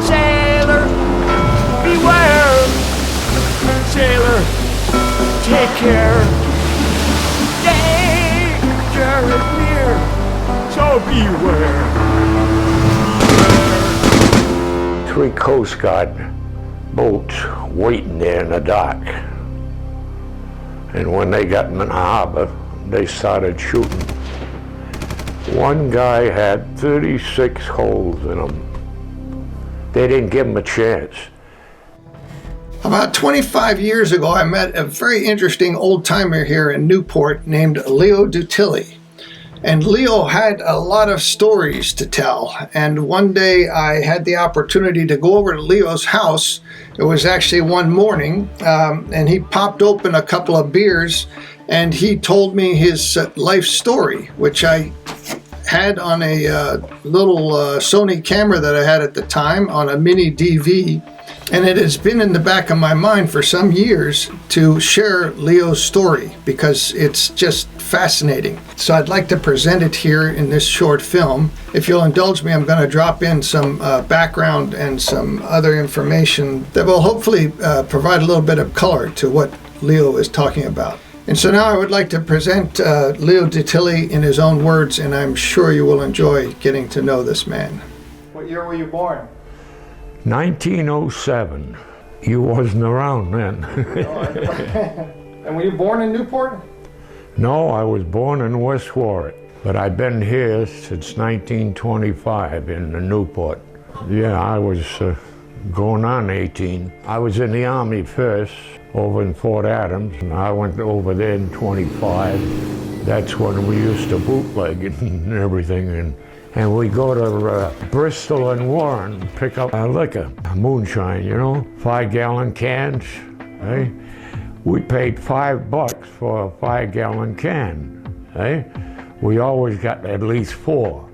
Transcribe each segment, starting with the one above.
Sailor, beware. Sailor, take care. Danger is near, so beware. 3 Coast Guard boats waiting there in the dock. And when they got in the harbor, they started shooting. One guy had 36 holes in him. They didn't give him a chance. About 25 years ago, I met a very interesting old-timer here in Newport named Leo DuTilly. And Leo had a lot of stories to tell. And one day I had the opportunity to go over to Leo's house. It was actually one morning, and he popped open a couple of beers, and he told me his life story, which I had on a little Sony camera that I had at the time on a mini DV. And it has been in the back of my mind for some years to share Leo's story because it's just fascinating. So I'd like to present it here in this short film. If you'll indulge me, I'm going to drop in some background and some other information that will hopefully provide a little bit of color to what Leo is talking about. And so now I would like to present Leo DuTilly in his own words, and I'm sure you will enjoy getting to know this man. What year were you born? 1907. You wasn't around then. And were you born in Newport? No, I was born in West Warwick, but I've been here since 1925 in Newport. Yeah, I was going on 18. I was in the Army first, over in Fort Adams, and I went over there in 25. That's when we used to bootleg and everything. And we go to Bristol and Warren, pick up liquor, moonshine, you know, 5-gallon cans, eh? We paid $5 for a 5-gallon can, eh? We always got at least 4.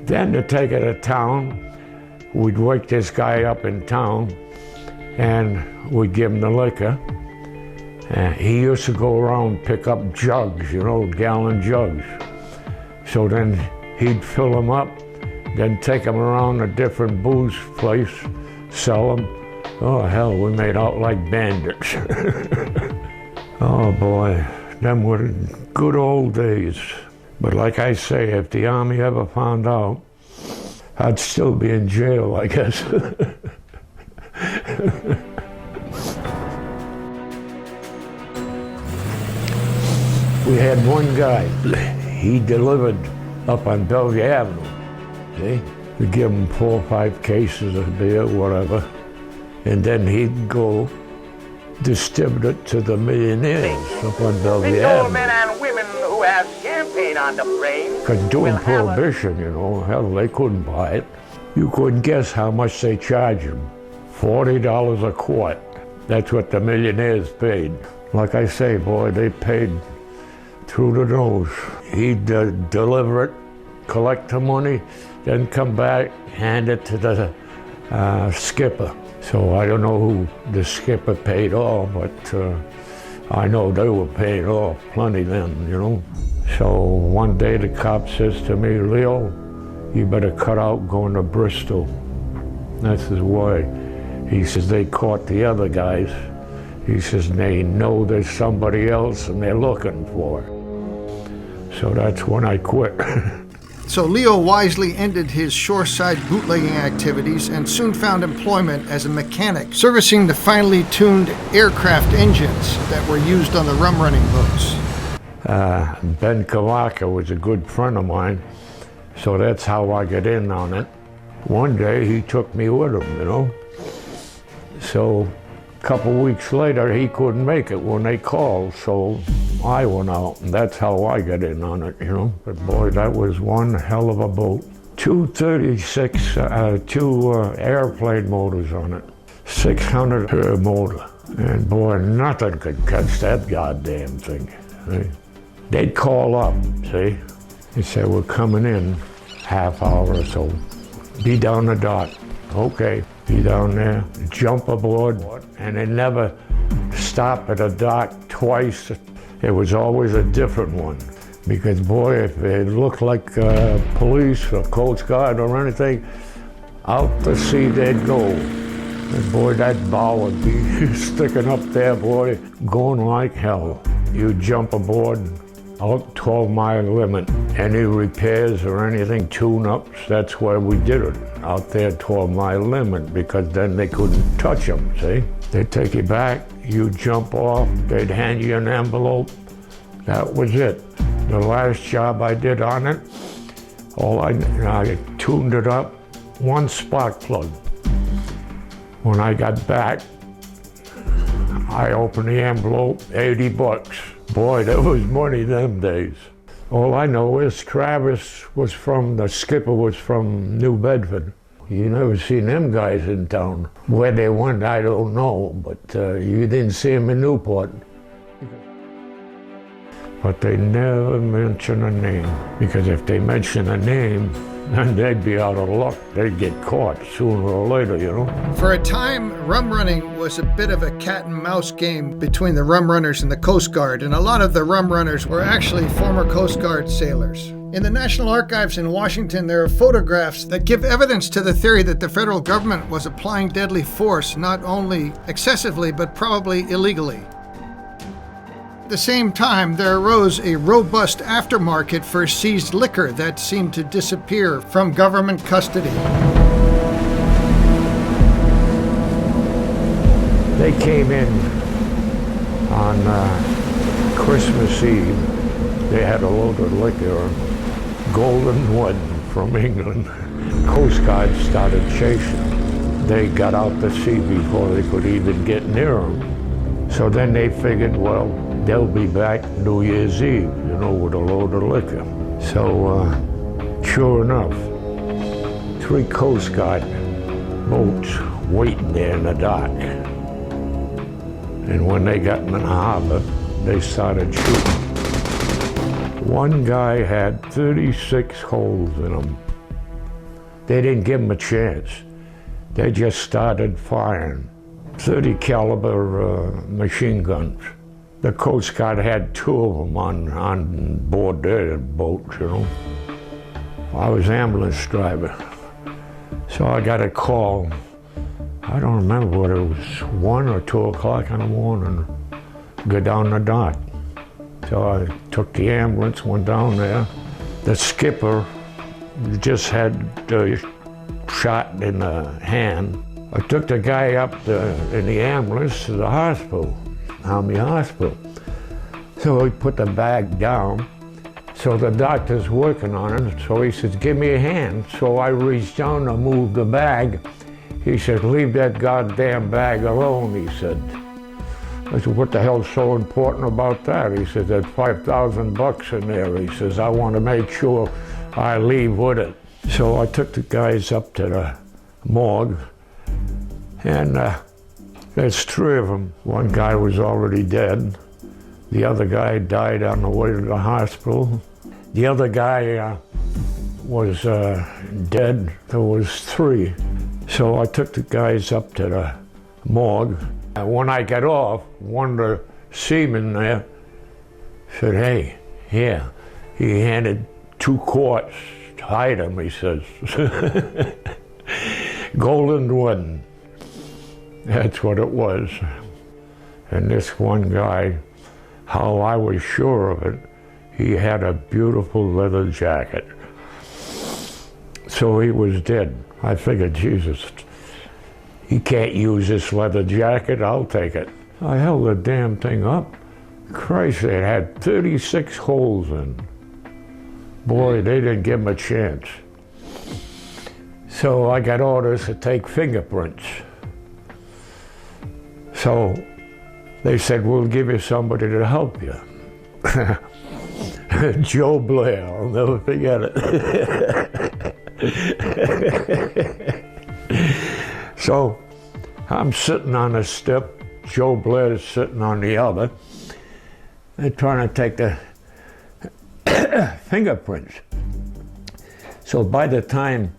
Then to take it to town, we'd wake this guy up in town and we'd give him the liquor. And he used to go around pick up jugs, you know, gallon jugs. So then he'd fill them up, then take them around a different booze place, sell them. Oh hell, we made out like bandits. Oh boy, them were good old days. But like I say, if the Army ever found out, I'd still be in jail, I guess. We had one guy, he delivered up on Bellevue Avenue, see? We'd give him 4 or 5 cases of beer, whatever, and then he'd go distribute it to the millionaires up on Bellevue Avenue. Men and women who have champagne on the brain. Because during Prohibition, you know, hell, they couldn't buy it. You couldn't guess how much they charged him. $40 a quart. That's what the millionaires paid. Like I say, boy, they paid through the nose. He'd deliver it, collect the money, then come back, hand it to the skipper. So I don't know who the skipper paid off, but I know they were paid off plenty then, you know. So one day the cop says to me, Leo, you better cut out going to Bristol. That's his way. He says they caught the other guys. He says they know there's somebody else and they're looking for it. So that's when I quit. So Leo wisely ended his shoreside bootlegging activities and soon found employment as a mechanic, servicing the finely tuned aircraft engines that were used on the rum-running boats. Ben Kavaka was a good friend of mine, so that's how I got in on it. One day he took me with him, you know. So a couple weeks later he couldn't make it when they called, so I went out, and that's how I got in on it, you know. But boy, that was one hell of a boat. 236, two airplane motors on it, 600 per motor. And boy, nothing could catch that goddamn thing. See? They'd call up, see? They say, we're coming in half hour or so. Be down the dock. Okay, be down there, jump aboard, and they never stop at a dock twice. It was always a different one. Because boy, if it looked like police or Coast Guard or anything, out to sea they'd go. And boy, that bow would be sticking up there, boy, going like hell. You jump aboard, out 12-mile limit. Any repairs or anything, tune-ups, that's where we did it. Out there, 12-mile limit, because then they couldn't touch them, see? They'd take you back, you jump off, they'd hand you an envelope. That was it. The last job I did on it, I tuned it up, one spark plug. When I got back, I opened the envelope, 80 bucks. Boy, that was money them days. All I know is the skipper was from New Bedford. You never seen them guys in town. Where they went, I don't know, but you didn't see them in Newport. But they never mention a name, because if they mention a name, then they'd be out of luck. They'd get caught sooner or later, you know. For a time, rum running was a bit of a cat and mouse game between the rum runners and the Coast Guard, and a lot of the rum runners were actually former Coast Guard sailors. In the National Archives in Washington, there are photographs that give evidence to the theory that the federal government was applying deadly force, not only excessively, but probably illegally. At the same time, there arose a robust aftermarket for seized liquor that seemed to disappear from government custody. They came in on Christmas Eve. They had a load of liquor, Golden Wood from England. Coast Guard started chasing. They got out to sea before they could even get near them. So then they figured, well, they'll be back New Year's Eve, you know, with a load of liquor. So, sure enough, 3 Coast Guard boats waiting there in the dock. And when they got in the harbor, they started shooting. One guy had 36 holes in him. They didn't give him a chance. They just started firing. 30 caliber machine guns. The Coast Guard had 2 of them on board their boat, you know. I was ambulance driver. So I got a call. I don't remember whether it was 1 or 2 o'clock in the morning. Go down the dock. So I took the ambulance, went down there. The skipper just had shot in the hand. I took the guy up in the ambulance to the hospital. Army hospital. So he put the bag down. So the doctor's working on it. So he says, give me a hand. So I reached down to move the bag. He said, leave that goddamn bag alone, he said. I said, what the hell's so important about that? He said, there's 5,000 bucks in there. He says, I want to make sure I leave with it. So I took the guys up to the morgue, and there's 3 of them. One guy was already dead. The other guy died on the way to the hospital. The other guy was dead. There was 3. So I took the guys up to the morgue. And when I got off, one of the seamen there said, hey, here. He handed 2 quarts. Hide them, he says. Golden Wood. That's what it was. And this one guy, how I was sure of it, he had a beautiful leather jacket. So he was dead. I figured, Jesus, he can't use this leather jacket, I'll take it. I held the damn thing up. Christ, it had 36 holes in. Boy, they didn't give him a chance. So I got orders to take fingerprints. So they said, we'll give you somebody to help you. Joe Blair, I'll never forget it. So I'm sitting on a step, Joe Blair's sitting on the other. They're trying to take the fingerprints. So by the time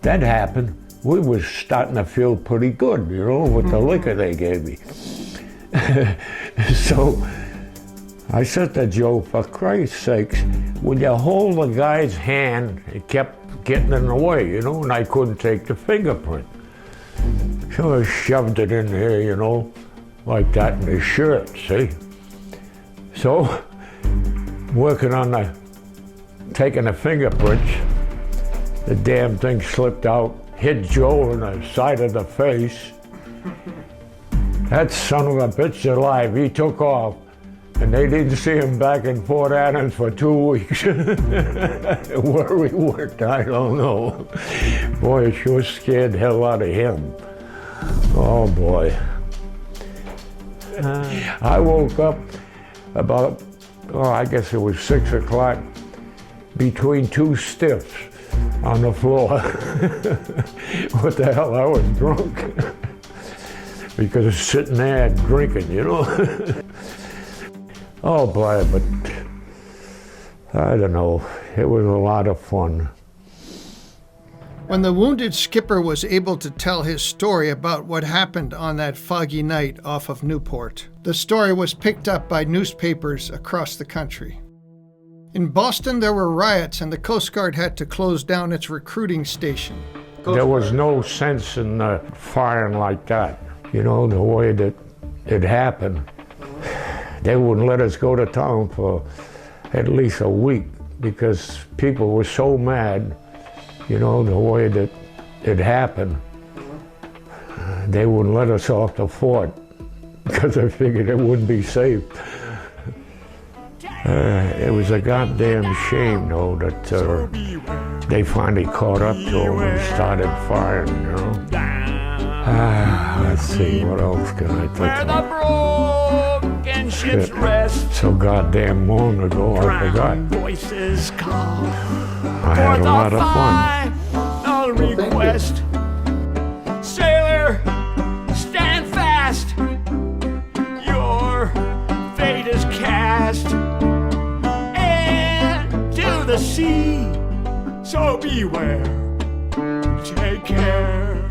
that happened, we was starting to feel pretty good, you know, with the liquor they gave me. So I said to Joe, for Christ's sakes, would you hold the guy's hand? It kept getting in the way, you know, and I couldn't take the fingerprint. So I shoved it in there, you know, like that in his shirt, see? So, working on taking the fingerprints, the damn thing slipped out, hit Joe in the side of the face. That son of a bitch alive, he took off. And they didn't see him back in Fort Adams for 2 weeks. Where he worked, I don't know. Boy, it sure scared the hell out of him. Oh boy. I woke up about, I guess it was 6 o'clock, between two stiffs on the floor. What the hell, I was drunk. Because I was sitting there drinking, you know. Oh boy, but I don't know, it was a lot of fun. When the wounded skipper was able to tell his story about what happened on that foggy night off of Newport, the story was picked up by newspapers across the country. In Boston, there were riots and the Coast Guard had to close down its recruiting station. There was no sense in firing like that, you know, the way that it happened. They wouldn't let us go to town for at least a week because people were so mad, you know, the way that it happened. They wouldn't let us off the fort because they figured it wouldn't be safe. It was a goddamn shame, though, that they finally caught up to him and started firing, you know. Let's see, what else can I think of? Ship's rest. So goddamn long ago, I forgot. Voices call. I had a lot of fun. I'll request. Sailor, stand fast. Your fate is cast. And to the sea. So beware. Take care.